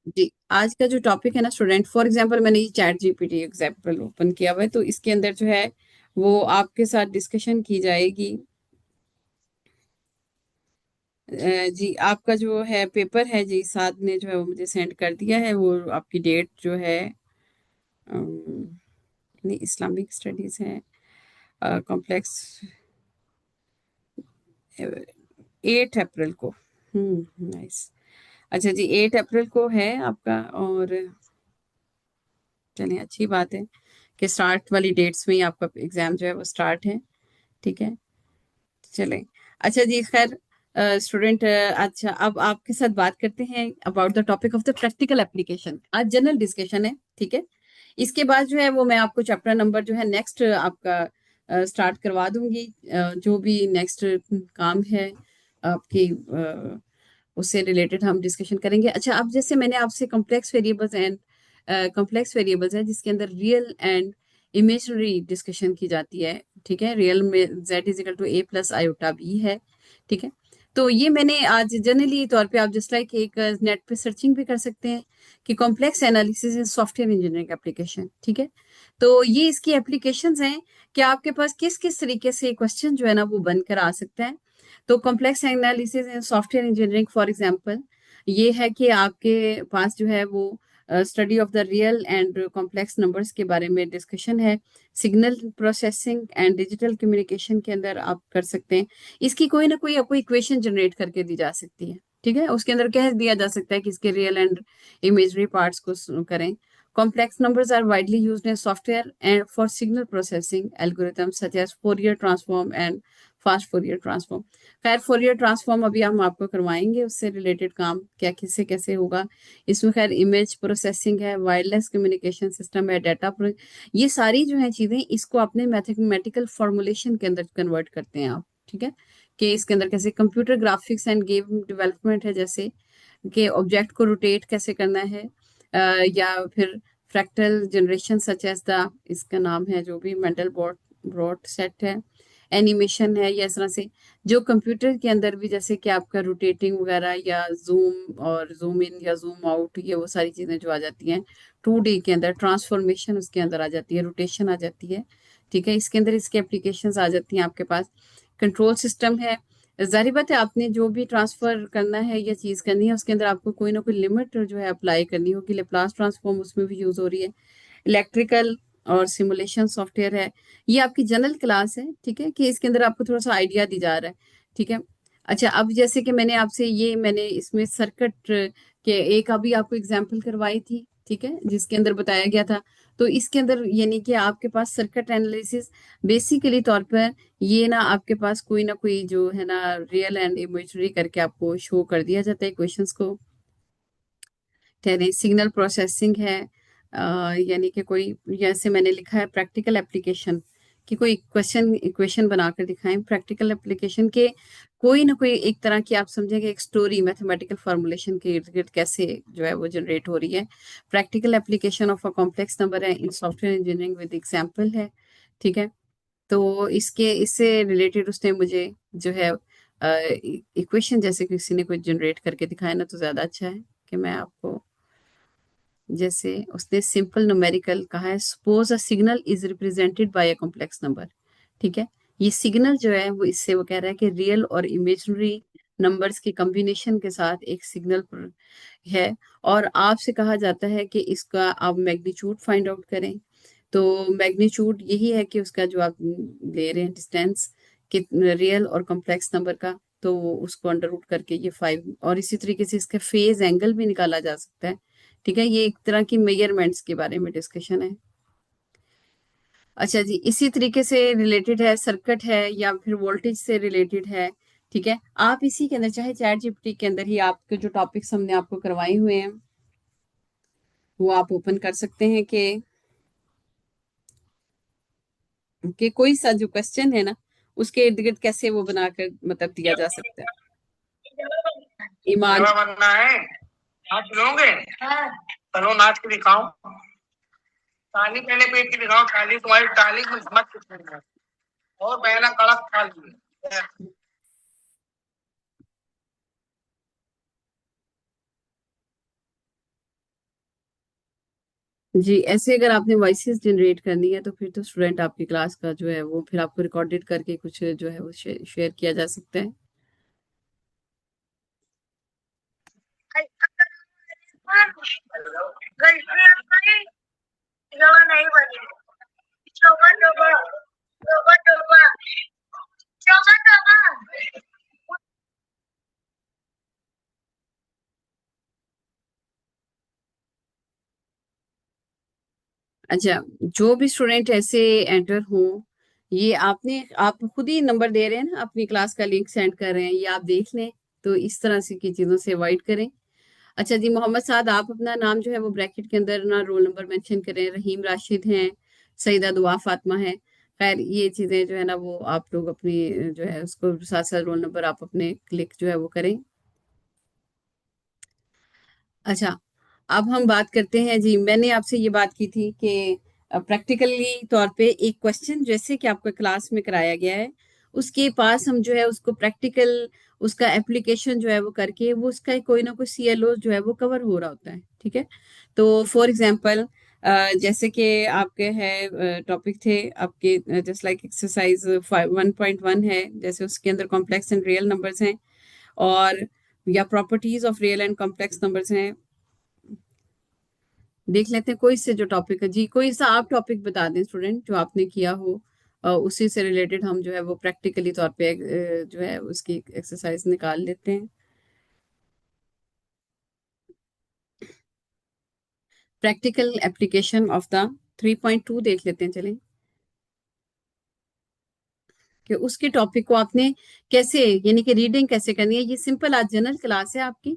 जी, आज का जो टॉपिक है ना स्टूडेंट, फॉर एग्जांपल मैंने ये चैट जीपीटी एग्जांपल ओपन किया हुआ है, तो इसके अंदर जो है वो आपके साथ डिस्कशन की जाएगी। जी, आपका जो है पेपर है जी, साथ ने जो है वो मुझे सेंड कर दिया है। वो आपकी डेट जो है नहीं, इस्लामिक स्टडीज है, कॉम्प्लेक्स, 8 अप्रैल को। नाइस। अच्छा जी, 8 अप्रैल को है आपका। और चलिए, अच्छी बात है कि स्टार्ट वाली डेट्स में ही आपका एग्जाम जो है वो स्टार्ट है। ठीक है, चलें। अच्छा जी, खैर स्टूडेंट, अच्छा अब आपके साथ बात करते हैं about the topic of the practical application. आज जनरल डिस्कशन है, ठीक है। इसके बाद जो है वो मैं आपको चैप्टर नंबर जो है नेक्स्ट आपका स्टार्ट करवा दूंगी। जो भी नेक्स्ट काम है आपकी, उससे रिलेटेड हम डिस्कशन करेंगे। अच्छा, अब जैसे मैंने आपसे complex variables and complex variables है जिसके अंदर रियल एंड इमेजनरी डिस्कशन की जाती है। ठीक है, रियल में z = a+i/b है। ठीक है, तो ये मैंने आज जनरली तौर पे आप जस्ट लाइक एक नेट पे सर्चिंग भी कर सकते हैं कि complex analysis in software engineering application. ठीक है, तो ये इसकी एप्लीकेशंस हैं कि आपके पास किस किस तरीके से क्वेश्चन जो है ना वो बनकर आ सकता है। तो complex analysis in software engineering for example ये है कि आपके पास जो है वो study of the real and complex numbers के बारे में डिस्कशन है। Signal processing and digital communication के अंदर आप कर सकते हैं। इसकी कोई ना कोई आपको इक्वेशन जनरेट करके दी जा सकती है। ठीक है, उसके अंदर कह दिया जा सकता है कि इसके रियल एंड इमेजरी पार्ट्स को करें। Complex numbers are widely used in software and for signal processing algorithms such as Fourier transform and fast Fourier transform. खैर, फोरियर ट्रांसफॉर्म अभी हम आपको करवाएंगे, उससे रिलेटेड काम क्या किससे कैसे होगा। इसमें खैर इमेज प्रोसेसिंग है, वायरलेस कम्युनिकेशन सिस्टम है, ये सारी जो है चीजें इसको अपने मैथमेटिकल फॉर्मुलेशन के अंदर कन्वर्ट करते हैं आप। ठीक है, कि इसके अंदर कैसे computer graphics end game development है, जैसे कि ऑब्जेक्ट को रोटेट कैसे करना है, या फिर fractal generation such as the, इसका नाम है जो भी मेंटल बोर्ड ब्रॉड सेट है, एनिमेशन है, या इस तरह से जो कंप्यूटर के अंदर भी जैसे कि आपका रोटेटिंग वगैरह या जूम और जूम इन या जूम आउट, ये वो सारी चीज़ें जो आ जाती हैं 2D के अंदर, ट्रांसफॉर्मेशन उसके अंदर आ जाती है, रोटेशन आ जाती है। ठीक है, इसके अंदर इसके एप्लीकेशंस आ जाती हैं आपके पास। कंट्रोल सिस्टम है, जाहिर बात है आपने जो भी ट्रांसफर करना है या चीज़ करनी है उसके अंदर आपको कोई ना कोई लिमिट जो है अप्लाई करनी होगी। लेप्लास ट्रांसफॉर्म उसमें भी यूज़ हो रही है। इलेक्ट्रिकल और सिमुलेशन सॉफ्टवेयर है। ये आपकी जनरल क्लास है, ठीक है, कि इसके अंदर आपको थोड़ा सा आइडिया दी जा रहा है। ठीक है, अच्छा अब जैसे कि मैंने इसमें सर्किट के एक अभी आपको एग्जांपल करवाई थी। ठीक है, जिसके अंदर बताया गया था, तो इसके अंदर यानी कि आपके पास सर्किट एनालिसिस बेसिकली तौर पर ये ना आपके पास कोई ना कोई जो है ना रियल एंड इमेजरी करके आपको शो कर दिया जाता है क्वेश्चंस को। सिग्नल प्रोसेसिंग है, यानी कि कोई, जैसे मैंने लिखा है प्रैक्टिकल एप्लीकेशन, कि कोई क्वेश्चन इक्वेशन बनाकर दिखाएं प्रैक्टिकल एप्लीकेशन के। कोई ना कोई एक तरह की आप समझेंगे एक स्टोरी मैथमेटिकल फॉर्मुलेशन के इर्द गिर्द कैसे जो है वो जनरेट हो रही है। Practical application of a complex number है इन सॉफ्टवेयर इंजीनियरिंग विद एग्जाम्पल है। ठीक है, तो इसके इससे रिलेटेड उसने मुझे जो है इक्वेशन जैसे किसी ने कोई जनरेट करके दिखाया ना, तो ज़्यादा अच्छा है कि मैं आपको, जैसे उसने सिंपल न्यूमेरिकल कहा है, suppose a signal is represented by a complex number. ठीक है, ये सिग्नल जो है वो इससे वो कह रहा है कि रियल और इमेजिनरी नंबर्स के कॉम्बिनेशन के साथ एक सिग्नल है। और आपसे कहा जाता है कि इसका आप मैग्नीट्यूड फाइंड आउट करें। तो मैग्नीट्यूड यही है कि उसका जो आप ले रहे हैं डिस्टेंस कि रियल और कॉम्प्लेक्स नंबर का, तो उसको अंडर रूट करके ये 5, और इसी तरीके से इसका फेज एंगल भी निकाला जा सकता है। ठीक है, ये एक तरह की मेजरमेंट्स के बारे में डिस्कशन है। अच्छा जी, इसी तरीके से रिलेटेड है सर्किट है या फिर वोल्टेज से रिलेटेड है। ठीक है, आप इसी के अंदर चाहे चैट जीपीटी के अंदर ही आपके जो टॉपिक्स हमने आपको करवाए हुए हैं वो आप ओपन कर सकते हैं कि कोई सा जो क्वेश्चन है ना उसके इर्द गिर्द कैसे वो बनाकर मतलब दिया जा सकता है। ईमान, मेवा बनना है, नाच लोगे? चलो नाच के दिखाओ। ताली पहले पेट की दिखाओ, ताली तुम्हारी ताली में मत कुछ, और पहला कड़क ताली। जी, ऐसे अगर आपने वॉइसेस जनरेट करनी है तो फिर तो स्टूडेंट आपकी क्लास का जो है वो फिर आपको रिकॉर्डेड करके कुछ जो है वो शेयर किया जा सकता है। नहीं बनी। चोगा चोगा चोगा चोगा चोगा चोगा। अच्छा, जो भी स्टूडेंट ऐसे एंटर हो, ये आप खुद ही नंबर दे रहे हैं ना, अपनी क्लास का लिंक सेंड कर रहे हैं, ये आप देख लें। तो इस तरह से की चीज़ों से अवॉइड करें। अच्छा जी, मोहम्मद साद, आप अपना नाम जो है वो ब्रैकेट के अंदर ना रोल नंबर मेंशन करें। रहीम राशिद हैं, सईदा दुआ फातिमा है। खैर, ये चीज़ें जो है ना वो आप लोग अपनी जो है उसको साथ साथ रोल नंबर आप अपने क्लिक जो है वो करें। अच्छा, अब हम बात करते हैं जी। मैंने आपसे ये बात की थी कि प्रैक्टिकली तौर पे एक क्वेश्चन जैसे कि आपको क्लास में कराया गया है, उसके पास हम जो है उसको प्रैक्टिकल, उसका एप्लीकेशन जो है वो करके वो उसका कोई ना कोई सीएलओ जो है वो कवर हो रहा होता है। ठीक है। तो फॉर एग्जांपल, जैसे कि आपके है टॉपिक थे आपके, जस्ट लाइक एक्सरसाइज 1.1 है, जैसे उसके अंदर कॉम्प्लेक्स एंड रियल नंबर्स हैं, और या properties of real and complex numbers हैं। देख लेते हैं कोई से जो टॉपिक है जी, कोई सा आप टॉपिक बता दें स्टूडेंट जो आपने किया हो, उसी से रिलेटेड हम जो है वो प्रैक्टिकली तौर पे जो है उसकी एक्सरसाइज निकाल लेते हैं। प्रैक्टिकल एप्लीकेशन ऑफ द 3.2 देख लेते हैं, चलें। कि उसके टॉपिक को आपने कैसे, यानी कि रीडिंग कैसे करनी है। ये सिंपल आज जनरल क्लास है आपकी।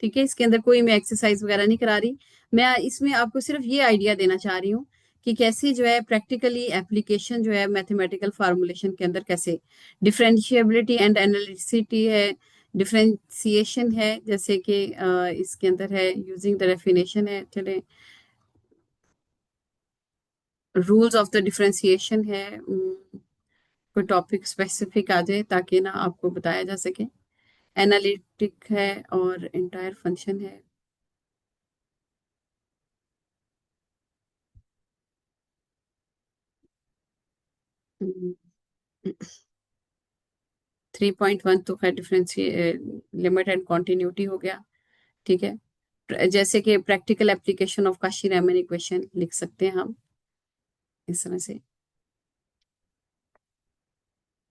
ठीक है, इसके अंदर कोई मैं एक्सरसाइज वगैरह नहीं करा रही। मैं इसमें आपको सिर्फ ये आइडिया देना चाह रही हूँ कि कैसे जो है प्रैक्टिकली एप्लीकेशन जो है मैथमेटिकल फार्मूलेशन के अंदर कैसे डिफरेंशिएबिलिटी एंड एनालिसिटी है, डिफरेंशिएशन है, जैसे कि इसके अंदर है यूजिंग द डेफिनेशन है, चले, रूल्स ऑफ द डिफरेंशिएशन है। कोई टॉपिक स्पेसिफिक आ जाए ताकि ना आपको बताया जा सके। एनालिटिक है और इंटायर फंक्शन है। 3.1 तो खैर डिफरेंस लिमिट एंड कॉन्टिन्यूटी हो गया। ठीक है। जैसे कि practical application of Kashi Riemann equation लिख सकते हैं हम इस तरह से।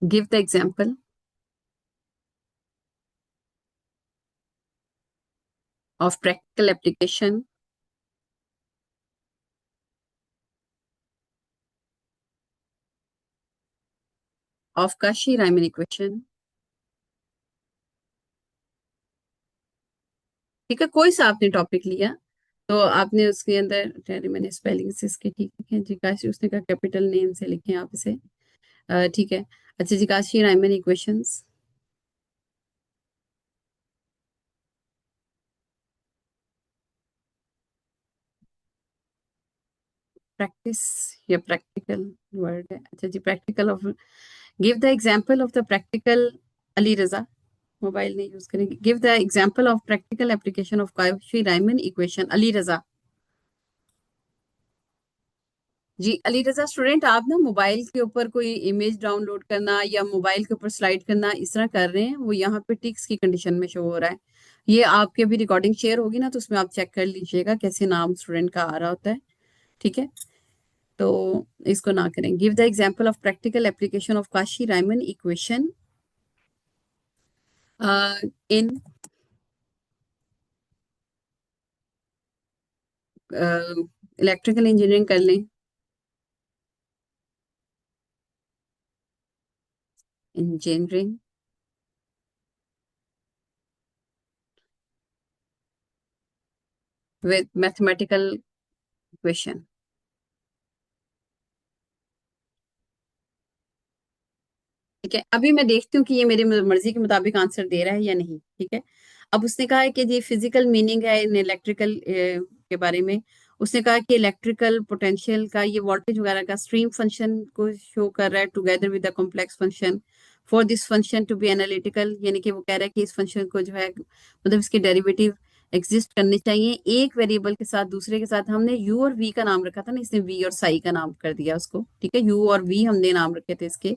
Give the example of practical application of Kashi Riemann equation. ठीक है, कोई सा आपने टॉपिक लिया तो आपने उसके अंदर, ठहरे मैंने स्पेलिंग से इसके ठीक है जी, काशी उसने कहा कैपिटल नेम से लिखें आप इसे। ठीक है। अच्छा जी, काशी रीमैन इक्वेशंस। प्रैक्टिस या प्रैक्टिकल वर्ड है। अच्छा जी, practical of, give the example of the practical, Ali Raza, mobile नहीं यूज करेंगे। Give the example of practical application of Cauchy Riemann equation, Ali Raza. जी अली रजा, स्टूडेंट आप ना मोबाइल के ऊपर कोई इमेज डाउनलोड करना या मोबाइल के ऊपर स्लाइड करना इस तरह कर रहे हैं, वो यहाँ पे टिक्स की कंडीशन में शो हो रहा है। ये आपके अभी रिकॉर्डिंग शेयर होगी ना, तो उसमें आप चेक कर लीजिएगा कैसे नाम स्टूडेंट का आ रहा होता है। ठीक है। तो इसको ना करें। Give the example of practical application of Kashi Riemann equation in electrical engineering कर लें। Engineering with mathematical equation. ठीक है, अभी मैं देखती हूँ कि ये मेरी मर्जी के मुताबिक आंसर दे रहा है या नहीं। ठीक है। अब उसने कहा है कि ये फिजिकल मीनिंग है इन इलेक्ट्रिकल के बारे में। उसने कहा कि इलेक्ट्रिकल पोटेंशियल का ये वोल्टेज वगैरह का स्ट्रीम फंक्शन को शो कर रहा है together with the complex function for this function to be analytical, यानी कि वो कह रहा है कि इस फंक्शन को जो है मतलब इसके डेरिवेटिव एग्जिस्ट करने चाहिए। एक वेरिएबल के साथ दूसरे के साथ हमने यू और वी का नाम रखा था ना, इसने वी और साई का नाम कर दिया उसको, ठीक है, यू और वी हमने नाम रखे थे इसके।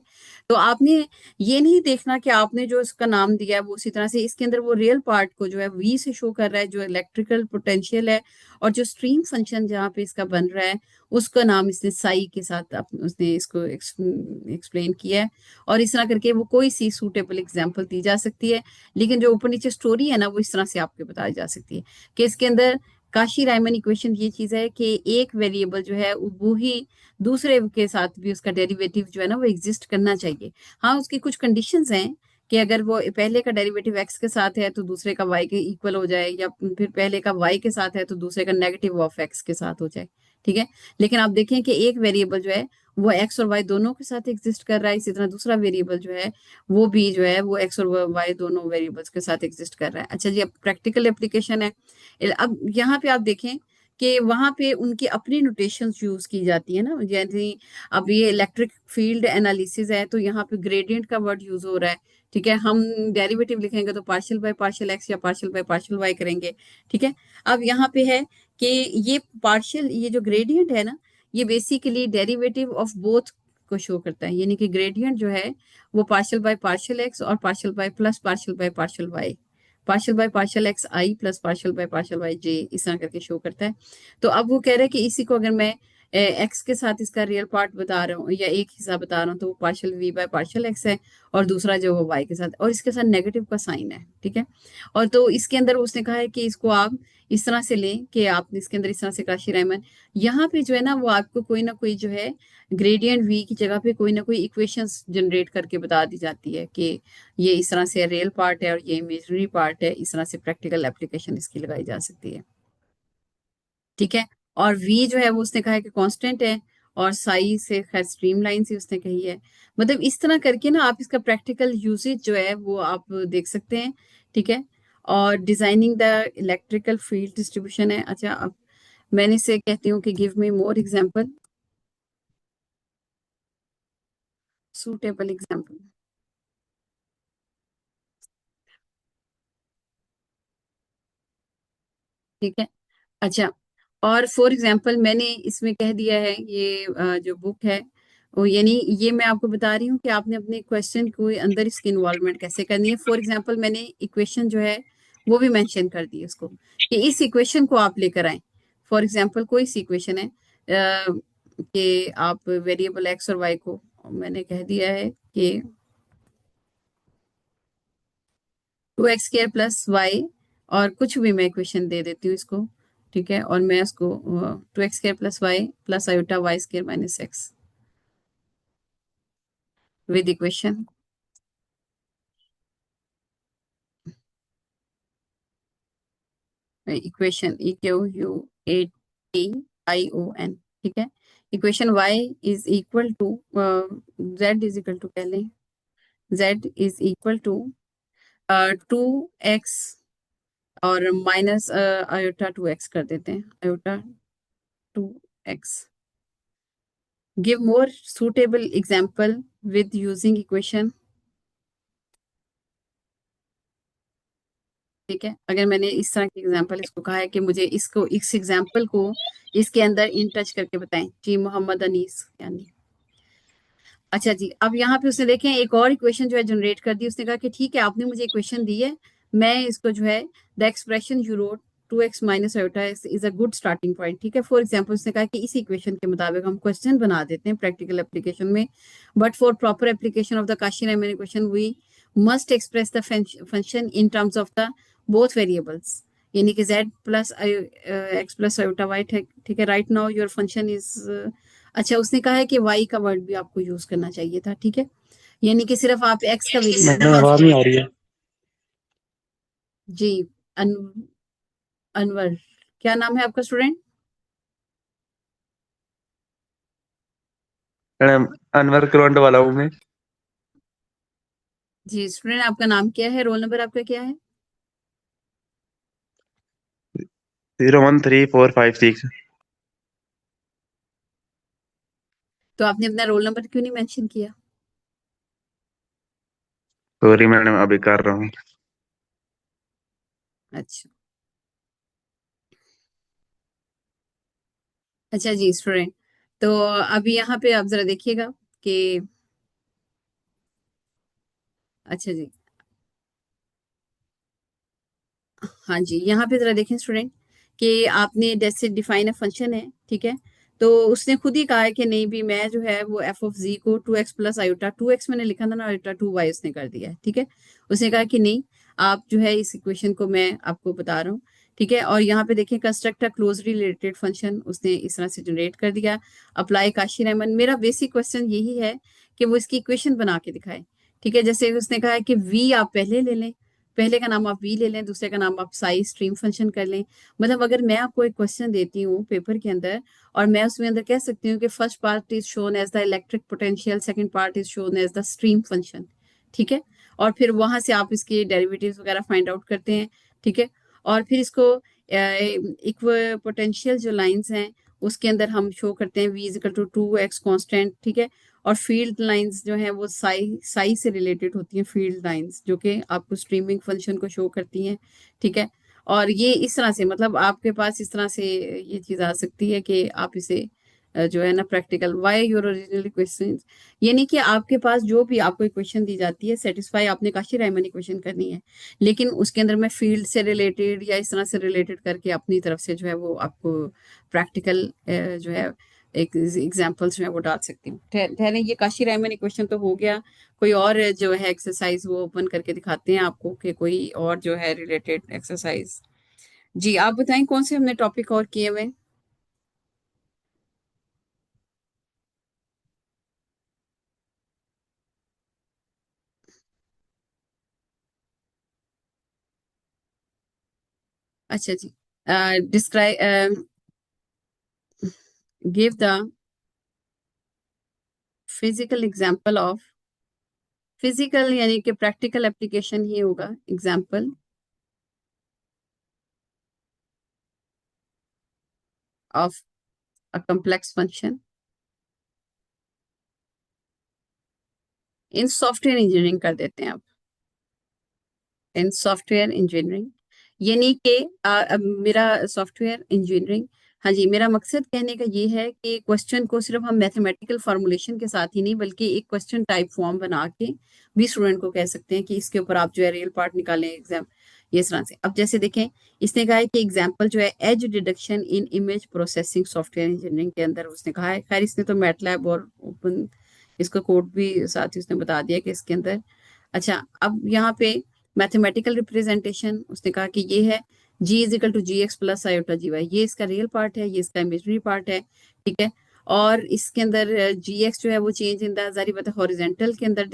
तो आपने ये नहीं देखना कि आपने जो इसका नाम दिया है वो उसी तरह से इसके अंदर वो रियल पार्ट को जो है वी से शो कर रहा है, जो इलेक्ट्रिकल पोटेंशियल है, और जो स्ट्रीम फंक्शन जहाँ पे इसका बन रहा है उसका नाम इसने साई के साथ उसने इसको एक्सप्लेन किया है। और इस तरह करके वो कोई सी सूटेबल एग्जांपल दी जा सकती है। लेकिन जो ऊपर नीचे स्टोरी है ना वो इस तरह से आपको बताई जा सकती है कि इसके अंदर काशी रायमन इक्वेशन ये चीज है कि एक वेरिएबल जो है वो ही दूसरे के साथ भी उसका डेरिवेटिव जो है ना वो एग्जिस्ट करना चाहिए। हाँ, उसकी कुछ कंडीशंस हैं कि अगर वो पहले का डेरिवेटिव एक्स के साथ है तो दूसरे का वाई के इक्वल हो जाए, या फिर पहले का वाई के साथ है तो दूसरे का नेगेटिव ऑफ एक्स के साथ हो जाए, ठीक है। लेकिन आप देखें कि एक वेरिएबल जो है वो एक्स और वाई दोनों के साथ एग्जिस्ट कर रहा है, इसी तरह दूसरा वेरिएबल जो है वो भी जो है वो एक्स और वाई दोनों वेरिएबल्स के साथ एग्जिस्ट कर रहा है। अच्छा जी, अब प्रैक्टिकल एप्लीकेशन है। अब यहाँ पे आप देखें कि वहां पे उनकी अपनी नोटेशंस यूज की जाती है ना, जैसे अब ये इलेक्ट्रिक फील्ड एनालिसिस है तो यहाँ पे ग्रेडियंट का वर्ड यूज हो रहा है, ठीक है। हम डेरिवेटिव लिखेंगे तो पार्शियल बाय पार्शियल एक्स या पार्शियल बाय पार्शियल वाई करेंगे, ठीक है। अब यहाँ पे है कि ये पार्शियल, ये जो ग्रेडियंट है ना, ये बेसिकली डेरिवेटिव ऑफ बोथ को शो करता है, यानी कि ग्रेडियंट जो है वो पार्शियल बाय पार्शियल एक्स और partial by plus partial by partial y, partial by partial x i plus partial by partial y j, इस तरह करके शो करता है। तो अब वो कह रहे हैं कि इसी को अगर मैं एक्स के साथ इसका रियल पार्ट बता रहा हूँ या एक हिस्सा बता रहा हूँ तो वो partial v by partial x है, और दूसरा जो वो वाई के साथ, और इसके साथ नेगेटिव का साइन है, ठीक है। और तो इसके अंदर उसने कहा है कि इसको आप इस तरह से लें कि आप इसके अंदर इस तरह से काशी रायमन यहाँ पे जो है ना वो आपको कोई ना कोई जो है ग्रेडियंट वी की जगह पे कोई ना कोई इक्वेशंस जनरेट करके बता दी जाती है कि ये इस तरह से रियल पार्ट है और ये इमेजिनरी पार्ट है, इस तरह से प्रैक्टिकल एप्लीकेशन इसकी लगाई जा सकती है, ठीक है। और वी जो है वो उसने कहा है कि कांस्टेंट है, और साई से खैर स्ट्रीम लाइन से उसने कही है। मतलब इस तरह करके ना आप इसका प्रैक्टिकल यूसेज जो है वो आप देख सकते हैं, ठीक है। और designing the electrical field distribution है। अच्छा, अब मैंने से कहती हूँ कि give me more example, suitable example, ठीक है। अच्छा, और फॉर एग्जाम्पल मैंने इसमें कह दिया है ये जो बुक है वो, यानी ये मैं आपको बता रही हूँ कि आपने अपने क्वेश्चन को अंदर इसकी इन्वॉल्वमेंट कैसे करनी है। फॉर एग्जाम्पल मैंने इक्वेशन जो है वो भी मेंशन कर दी है उसको कि इस इक्वेशन को आप लेकर आए। फॉर एग्जाम्पल कोई सी इक्वेशन है कि आप वेरिएबल एक्स और वाई को, मैंने कह दिया है कि 2x² प्लस वाई, और कुछ भी मैं इक्वेशन दे देती हूँ इसको, ठीक है। और मैं उसको 2x² plus y plus iota y² minus x with equation, equation EQU8TION, ठीक है। Equation y is equal to z is equal to, कह लें z is equal to 2x और माइनस आयोटा 2x कर देते हैं, iota 2x। Give more suitable example with using equation, ठीक है। अगर मैंने इस तरह की एग्जांपल इसको कहा है कि मुझे इसको इस एग्जांपल को इसके अंदर इन टच करके बताएं जी, मोहम्मद अनीस यानी। अच्छा जी, अब यहाँ पे उसने देखें एक और इक्वेशन जो है जनरेट कर दी। उसने कहा कि ठीक है आपने मुझे इक्वेशन दी है, मैं इसको जो है the expression you wrote 2x minus iota is a good starting point, ठीक है। फॉर एग्जाम्पल उसने कहा कि इस इक्वेशन के मुताबिक हम क्वेश्चन बना देते हैं प्रैक्टिकल एप्लीकेशन में, but for proper application of the Cauchy Riemann equation we must express the function in terms of the both variables, यानी कि z plus x plus iota y, ठीक है। Right now your function is, अच्छा उसने कहा है कि Y का वर्ड भी आपको यूज करना चाहिए था, ठीक है। यानी कि सिर्फ आप एक्स का वेरिएबल मैडम आवाज नहीं आ रही है। जी। अन, अनवर, क्या नाम है आपका स्टूडेंट? मैडम अनवर करंट वाला हूँ मैं। जी स्टूडेंट, आपका नाम क्या है, रोल नंबर आपका क्या है? 013456। तो आपने अपना रोल नंबर क्यों नहीं मेंशन किया? सॉरी मैडम, अभी कर रहा हूँ। अच्छा, अच्छा जी स्टूडेंट, तो अभी यहाँ पे आप जरा देखिएगा कि, अच्छा जी, हाँ जी, यहाँ पे जरा देखें स्टूडेंट कि आपने जैसे डिफाइन अ फंक्शन है, ठीक है। तो उसने खुद ही कहा है कि नहीं भी मैं जो है वो एफ ऑफ जी को 2x प्लस आयोटा, 2x मैंने लिखा था ना, आयोटा 2y उसने कर दिया है, ठीक है। उसने कहा कि नहीं, आप जो है इस इक्वेशन को मैं आपको बता रहा हूँ, ठीक है। और यहाँ पे देखें construct a close related function उसने इस तरह से जनरेट कर दिया। अप्लाई काशी रहमान, मेरा बेसिक क्वेश्चन यही है कि वो इसकी इक्वेशन बना के दिखाए, ठीक है। जैसे उसने कहा है कि v आप पहले ले लें, पहले का नाम आप वी ले लें, दूसरे का नाम आप साई स्ट्रीम फंक्शन कर लें। मतलब अगर मैं आपको एक क्वेश्चन देती हूँ पेपर के अंदर, और मैं उसमें अंदर कह सकती हूँ कि first part is shown as the electric potential, second part is shown as the stream function, ठीक है। और फिर वहां से आप इसके डेरिवेटिव्स वगैरह फाइंड आउट करते हैं, ठीक है। और फिर इसको इक्व पोटेंशियल जो लाइंस हैं उसके अंदर हम शो करते हैं v is equal to 2x constant, ठीक है। और फील्ड लाइंस जो हैं वो साई साई से रिलेटेड होती हैं, फील्ड लाइंस जो कि आपको स्ट्रीमिंग फंक्शन को शो करती हैं, ठीक है। और ये इस तरह से, मतलब आपके पास इस तरह से ये चीज़ आ सकती है कि आप इसे जो है ना practical why your original question, यानी कि आपके पास जो भी आपको इक्वेशन दी जाती है सेटिस्फाई आपने काशी रायमन इक्वेशन करनी है, लेकिन उसके अंदर मैं फील्ड से रिलेटेड या इस तरह से रिलेटेड करके अपनी तरफ से जो है वो आपको प्रैक्टिकल जो है एक एग्जाम्पल्स में वो डाल सकती हूँ। ठहरे, ये काशी रायमन इक्वेशन तो हो गया। कोई और जो है एक्सरसाइज वो ओपन करके दिखाते हैं आपको कि कोई और जो है रिलेटेड एक्सरसाइज। जी आप बताएं कौन से हमने टॉपिक और किए हुए हैं? अच्छा जी, describe, give the physical example of, physical यानी कि प्रैक्टिकल एप्लीकेशन ही होगा example of a complex function in software engineering कर देते हैं आप, इन सॉफ्टवेयर इंजीनियरिंग, यानी कि अब मेरा सॉफ्टवेयर इंजीनियरिंग, हाँ जी, मेरा मकसद कहने का ये है कि क्वेश्चन को सिर्फ हम मैथमेटिकल फॉर्मुलेशन के साथ ही नहीं बल्कि एक क्वेश्चन टाइप फॉर्म बना के भी स्टूडेंट को कह सकते हैं कि इसके ऊपर आप जो है रियल पार्ट निकालें एग्जाम, ये इस तरह से। अब जैसे देखें, इसने कहा है कि एग्जाम्पल जो है edge detection in image processing software engineering के अंदर उसने कहा है, खैर इसने तो मैटलैब और ओपन इसका कोड भी साथ ही उसने बता दिया कि इसके अंदर। अच्छा, अब यहाँ पे मैथमेटिकल रिप्रेजेंटेशन उसने कहा कि ये है g is equal to g x plus iota g y, ये इसका रियल पार्ट है, ये इसका इमेजनरी पार्ट है, ठीक है। और इसके अंदर जी एक्स जो है वो चेंज इन द जारी बात है हॉरिजेंटल के अंदर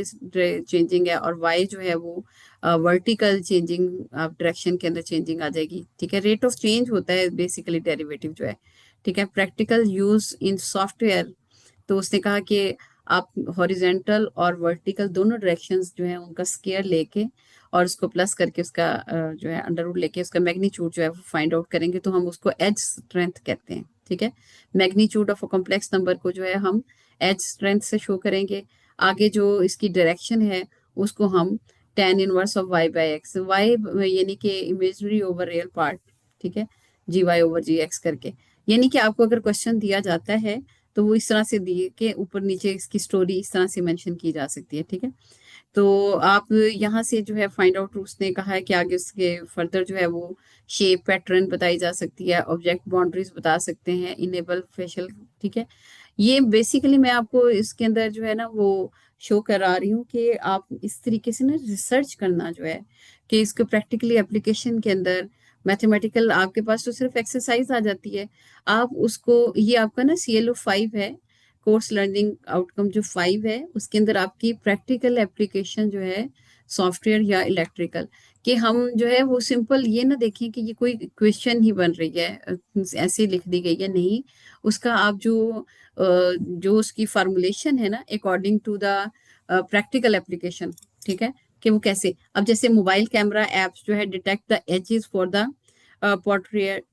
चेंजिंग है, और वाई जो है वो वर्टिकल चेंजिंग डायरेक्शन के अंदर चेंजिंग आ जाएगी, ठीक है। रेट ऑफ चेंज होता है बेसिकली डेरिवेटिव जो है, ठीक है। प्रैक्टिकल यूज इन सॉफ्टवेयर, तो उसने कहा कि आप हॉरिजेंटल और वर्टिकल दोनों डायरेक्शंस जो है उनका स्केयर लेके और उसको प्लस करके उसका जो है अंडर रूट लेके उसका मैग्नीट्यूड जो है वो फाइंड आउट करेंगे, तो हम उसको एज स्ट्रेंथ कहते हैं, ठीक है। Magnitude of a complex number को जो है हम एज स्ट्रेंथ से शो करेंगे। आगे जो इसकी डायरेक्शन है उसको हम tan inverse of y by x, y यानी कि इमेजनरी ओवर रियल पार्ट, ठीक है, G y over G x करके। यानी कि आपको अगर क्वेश्चन दिया जाता है तो वो इस तरह से दिए के ऊपर नीचे इसकी स्टोरी इस तरह से मेंशन की जा सकती है, ठीक है। तो आप यहाँ से जो है फाइंड आउट, उसने कहा है कि आगे उसके फर्दर जो है वो शेप पैटर्न बताई जा सकती है, ऑब्जेक्ट बाउंड्रीज बता सकते हैं, इनेबल फेशियल, ठीक है। ये बेसिकली मैं आपको इसके अंदर जो है ना वो शो करा रही हूँ कि आप इस तरीके से ना रिसर्च करना जो है कि इसको प्रैक्टिकली एप्लीकेशन के अंदर मैथमेटिकल, आपके पास तो सिर्फ एक्सरसाइज आ जाती है, आप उसको, ये आपका ना CLO 5 है, कोर्स लर्निंग आउटकम जो 5 है उसके अंदर आपकी प्रैक्टिकल एप्लीकेशन जो है सॉफ्टवेयर या इलेक्ट्रिकल, कि हम जो है वो सिंपल ये ना देखें कि ये कोई क्वेश्चन ही बन रही है ऐसे लिख दी गई है, नहीं, उसका आप जो उसकी फार्मूलेशन है ना according to the practical application, ठीक है, कि वो कैसे, अब जैसे मोबाइल कैमरा एप्स जो है detect the edges for the portrait,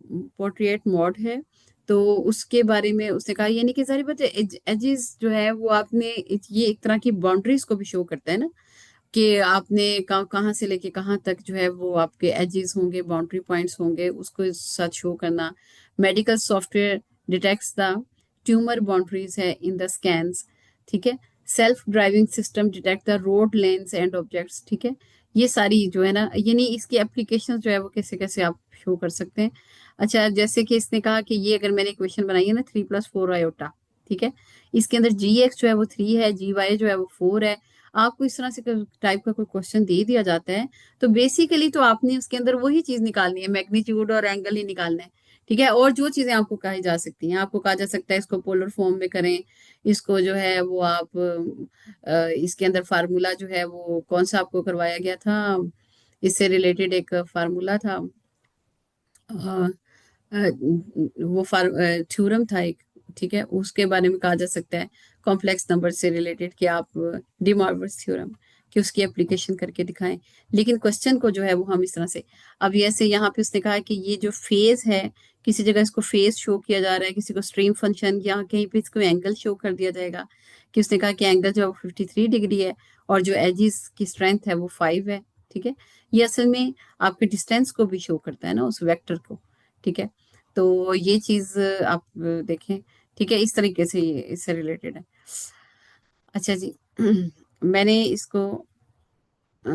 portrait mode है, तो उसके बारे में उसने कहा, यानी कि सारी बात एजेस जो है वो आपने ये एक तरह की बाउंड्रीज को भी शो करता है ना, कि आपने कहाँ से लेके कहाँ तक जो है वो आपके एजेस होंगे, बाउंड्री पॉइंट्स होंगे, उसको साथ शो करना। Medical software detects the tumour boundaries है इन द स्कैन्स, ठीक है। Self driving system detect the road lens and objects, ठीक है। ये सारी जो है ना, यानी इसकी एप्लीकेशन जो है वो कैसे कैसे आप शो कर सकते हैं। अच्छा, जैसे कि इसने कहा कि ये अगर मैंने इक्वेशन बनाई है ना 3+4 आयोटा, ठीक है, इसके अंदर जी एक्स जो है वो 3 है, जी वाई जो है वो 4 है। आपको इस तरह से टाइप का कोई क्वेश्चन दे दिया जाता है, तो बेसिकली तो आपने उसके अंदर वही चीज निकालनी है, मैग्नीट्यूड और एंगल ही निकालना है, ठीक है। और जो चीजें आपको कही जा सकती हैं, आपको कहा जा सकता है इसको पोलर फॉर्म में करें, इसको जो है वो आप इसके अंदर फार्मूला जो है वो कौन सा आपको करवाया गया था, इससे रिलेटेड एक फार्मूला था, अ, वो थ्योरम था एक, ठीक है, उसके बारे में कहा जा सकता है कॉम्प्लेक्स नंबर से रिलेटेड कि आप डी मॉर्गन्स थ्योरम कि उसकी एप्लीकेशन करके दिखाएं। लेकिन क्वेश्चन को जो है वो हम इस तरह से, अब ऐसे यहाँ पे उसने कहा कि ये जो फेज है, किसी जगह इसको फेज शो किया जा रहा है, किसी को स्ट्रीम फंक्शन, या कहीं पे इसको एंगल शो कर दिया जाएगा, कि उसने कहा कि एंगल जो है वो 53 डिग्री है और जो एजिस की स्ट्रेंथ है वो 5 है, ठीक है। ये असल में आपके डिस्टेंस को भी शो करता है ना, उस वेक्टर को, ठीक है। तो ये चीज आप देखें, ठीक है, इस तरीके से ये इससे रिलेटेड है। अच्छा जी मैंने इसको